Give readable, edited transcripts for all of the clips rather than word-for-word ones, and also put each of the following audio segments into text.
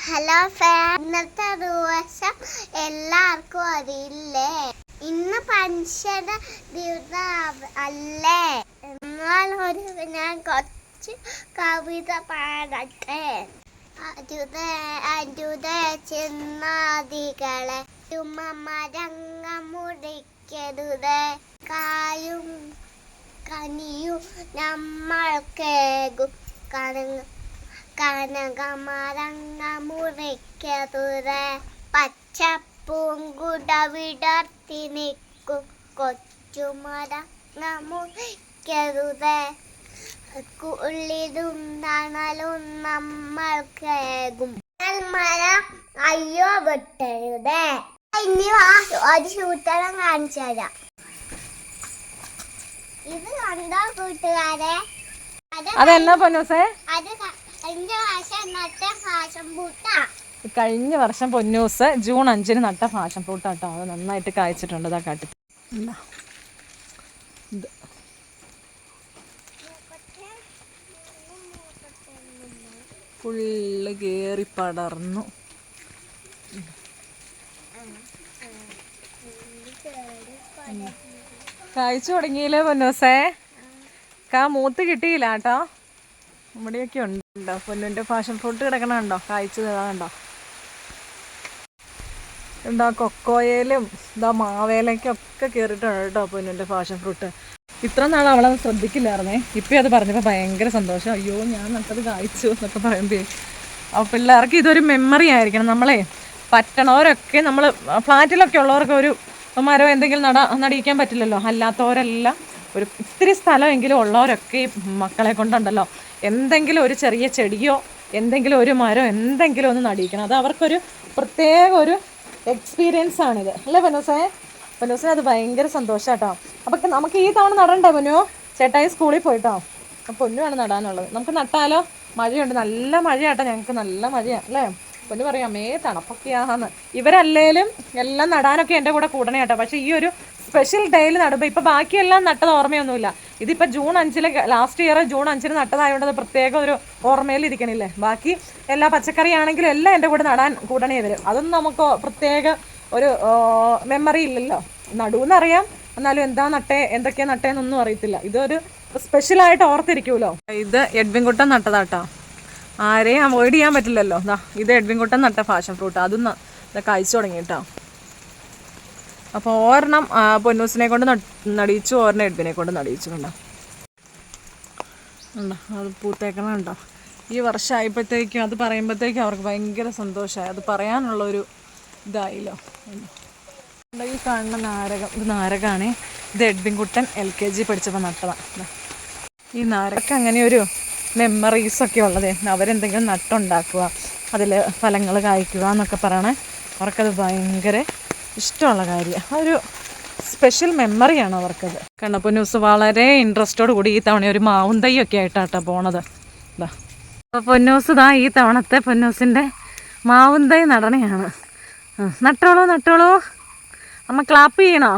Hello ഇന്നത്തെ ദിവസം എല്ലാവർക്കും അറിയില്ലേ? ഇന്ന് മനുഷ്യരുടെ ദിവസം അല്ലേ? എന്നാൽ ഞാൻ കുറച്ച് കവിത പാടട്ടെ. ചെന്നാദികളെ മരങ്ങ മുറിക്കരുത്, കായും കനിയും നമ്മൾ കേകും കനകമരങ്ങ മുറിക്കരുത്, പച്ചപ്പൂങ്കുട വിടർത്തി നിൽക്കും കൊച്ചുമരങ്ങ മുറിക്കരുത്, കുളിരും തണലും നമ്മൾ കേകും മരം അയ്യോ വെട്ടരുത്. ഇനി ഒരു സൂത്രം കാണിച്ചു തരാം. ഇത് കണ്ടോ കൂട്ടുകാരെ? അതെന്നാ പൊന്നൂസേ? അത് കഴിഞ്ഞ വർഷം പൊന്നൂസ് ജൂൺ 5 നട്ട ഫാഷൻ ഫ്രൂട്ടാട്ടോ. അത് നന്നായിട്ട് കായ്ച്ചിട്ടുണ്ട്. അതാ കാട്ടി ഫുള്ള് കേറി പടർന്നു. കായ്ച്ചു തുടങ്ങിയില്ലേ പൊന്നൂസേ? മൂത്ത് കിട്ടിയില്ല കേട്ടോ. ഇവിടെയൊക്കെ ഉണ്ടോ പൊന്നുൻ്റെ ഫാഷൻ ഫ്രൂട്ട് കിടക്കണുണ്ടോ? കായ്ച്ചു തരാനുണ്ടോ? എന്താ കൊക്കോയിലും ഇതാ മാവേലയ്ക്കൊക്കെ കയറിയിട്ടുണ്ട് കേട്ടോ പൊന്നുൻ്റെ ഫാഷൻ ഫ്രൂട്ട്. ഇത്ര നാൾ അവളത് ശ്രദ്ധിക്കില്ലായിരുന്നേ. ഇപ്പം അത് പറഞ്ഞപ്പോൾ ഭയങ്കര സന്തോഷം. അയ്യോ ഞാൻ നട്ടത് കായ്ച്ചു എന്നൊക്കെ പറയുമ്പോൾ അപ്പോൾ പിള്ളേർക്ക് ഇതൊരു മെമ്മറി ആയിരിക്കണം. നമ്മളെ പറ്റണവരൊക്കെ നമ്മൾ ഫ്ലാറ്റിലൊക്കെ ഉള്ളവർക്ക് ഒരു മരം എന്തെങ്കിലും നടിയിക്കാൻ പറ്റില്ലല്ലോ. അല്ലാത്തവരെല്ലാം ഒരു ഇത്തിരി സ്ഥലമെങ്കിലും ഉള്ളവരൊക്കെ മക്കളെ കൊണ്ടുണ്ടല്ലോ എന്തെങ്കിലും ഒരു ചെറിയ ചെടിയോ എന്തെങ്കിലും ഒരു മരം എന്തെങ്കിലും ഒന്ന് നടിയിക്കണം. അത് അവർക്കൊരു പ്രത്യേക ഒരു എക്സ്പീരിയൻസ് ആണിത് അല്ലേ പൊന്നൂസേ? പൊന്നൂസിന് അത് ഭയങ്കര സന്തോഷം കേട്ടോ. അപ്പം നമുക്ക് ഈ തവണ നടണ്ടേ പൊന്നു? ചേട്ടായി സ്കൂളിൽ പോയിട്ടോ. അപ്പം പൊന്നുമാണ് നടാനുള്ളത്. നമുക്ക് നട്ടാലോ? മഴയുണ്ട്, നല്ല മഴയാട്ടോ. ഞങ്ങൾക്ക് നല്ല മഴയാണ് അല്ലേ? പൊന്നു പറയാം തണുപ്പൊക്കെയാന്ന്. ഇവരല്ലേലും എല്ലാം നടാനൊക്കെ എൻ്റെ കൂടെ കൂടണേ കേട്ടോ. പക്ഷേ ഈ ഒരു സ്പെഷ്യൽ ഡേയിൽ നടുമ്പോൾ ഇപ്പം ബാക്കിയെല്ലാം നട്ടത് ഓർമ്മയൊന്നുമില്ല. ഇതിപ്പോൾ ജൂൺ 5 ലാസ്റ്റ് ഇയർ ജൂൺ 5 നട്ടതായതുകൊണ്ട് അത് പ്രത്യേക ഒരു ഓർമ്മയിൽ ഇരിക്കണില്ലേ. ബാക്കി എല്ലാ പച്ചക്കറി ആണെങ്കിലും എല്ലാം എൻ്റെ കൂടെ നടാൻ കൂടണേ വരും. അതൊന്നും നമുക്ക് പ്രത്യേക ഒരു മെമ്മറി ഇല്ലല്ലോ. നടുവെന്നറിയാം, എന്നാലും എന്താ നട്ടേ എന്തൊക്കെയാണ് നട്ടേന്നൊന്നും അറിയത്തില്ല. ഇതൊരു സ്പെഷ്യലായിട്ട് ഓർത്തിരിക്കുമല്ലോ. ഇത് എഡ്വിൻകുട്ടൻ നട്ടതാട്ടോ. ആരെയും അവോയ്ഡ് ചെയ്യാൻ പറ്റില്ലല്ലോ. ഇത് എഡ്വിൻകുട്ടൻ നട്ട ഫാഷൻ ഫ്രൂട്ട്. അതും കഴിച്ചു തുടങ്ങി കേട്ടോ. അപ്പോൾ ഒരെണ്ണം പൊന്നൂസിനെ കൊണ്ട് നടിയിച്ചു, ഒരെണ്ണം എഡ്വിനെ കൊണ്ട് നടിയിച്ചു. കണ്ടോ അത് പൂത്തേക്കണം കണ്ടോ. ഈ വർഷമായപ്പോഴത്തേക്കും അത് പറയുമ്പോഴത്തേക്കും അവർക്ക് ഭയങ്കര സന്തോഷമായി. അത് പറയാനുള്ളൊരു ഇതായില്ലോ. ഈ കാണുന്ന നാരകം, ഇത് നാരകമാണേ. ഇത് എഡ്വിൻകുട്ടൻ LKG പഠിച്ചപ്പോൾ നട്ടതാണ്. ഈ നാരകം അങ്ങനെ ഒരു മെമ്മറീസൊക്കെ ഉള്ളത്. അവരെന്തെങ്കിലും നട്ടുണ്ടാക്കുക, അതിൽ ഫലങ്ങൾ കായ്ക്കുക എന്നൊക്കെ പറയണേ. അവർക്കത് ഭയങ്കര ഇഷ്ടമുള്ള കാര്യമാണ്. ഒരു സ്പെഷ്യൽ മെമ്മറിയാണ് അവർക്കത്. കണ്ടപ്പോൾ ന്യൂസ് വളരെ ഇൻട്രസ്റ്റോട് കൂടി ഈ തവണ ഒരു മാവും തൈയൊക്കെ ആയിട്ടാട്ടോ പോണത്. ഇതാ അപ്പോൾ പൊന്നൂസ് ഈ തവണത്തെ പൊന്നൂസിൻ്റെ മാവും തൈ നടണയാണ്. നട്ടോളൂ അമ്മ ക്ലാപ്പ് ചെയ്യണോ?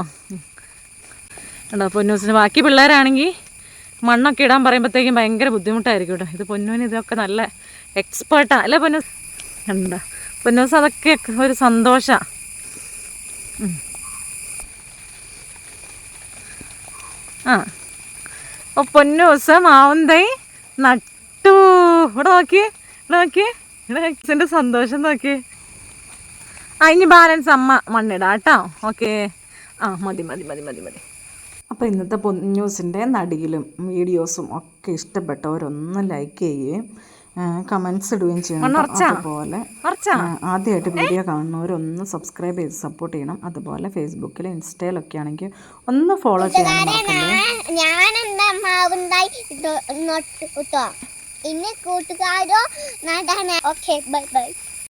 കണ്ടോ പൊന്നൂസിന്. ബാക്കി പിള്ളേരാണെങ്കിൽ മണ്ണൊക്കെ ഇടാൻ പറയുമ്പോഴത്തേക്കും ഭയങ്കര ബുദ്ധിമുട്ടായിരിക്കും കേട്ടോ. ഇത് പൊന്നൂന് ഇതൊക്കെ നല്ല എക്സ്പേർട്ടാണ് അല്ലേ പൊന്നൂസ്? കണ്ടോ പൊന്നൂസ് അതൊക്കെ ഒരു സന്തോഷമാണ്. അപ്പോൾ പൊന്നൂസ് മാവും തൈ നട്ടു. ഇവിടെ നോക്കി സന്തോഷം നോക്കി. ഇനി ബാലൻസ് അമ്മ മണ്ണിടാം കേട്ടോ. ഓക്കെ മതി. അപ്പോൾ ഇന്നത്തെ പൊന്നൂസിൻ്റെ നടിയിലും വീഡിയോസും ഒക്കെ ഇഷ്ടപ്പെട്ടവരൊന്ന് ലൈക്ക് ചെയ്യുകയും കമൻസ് ഇടുകയും ചെയ്യണം. അതുപോലെ ആദ്യമായിട്ട് വീഡിയോ കാണുന്നവരൊന്ന് സബ്സ്ക്രൈബ് ചെയ്ത് സപ്പോർട്ട് ചെയ്യണം. അതുപോലെ ഫേസ്ബുക്കിലും ഇൻസ്റ്റയിലൊക്കെ ആണെങ്കിൽ ഒന്ന് ഫോളോ ചെയ്യണം. ഇനി കൂട്ടുകാരോ നടനെ. Okay bye.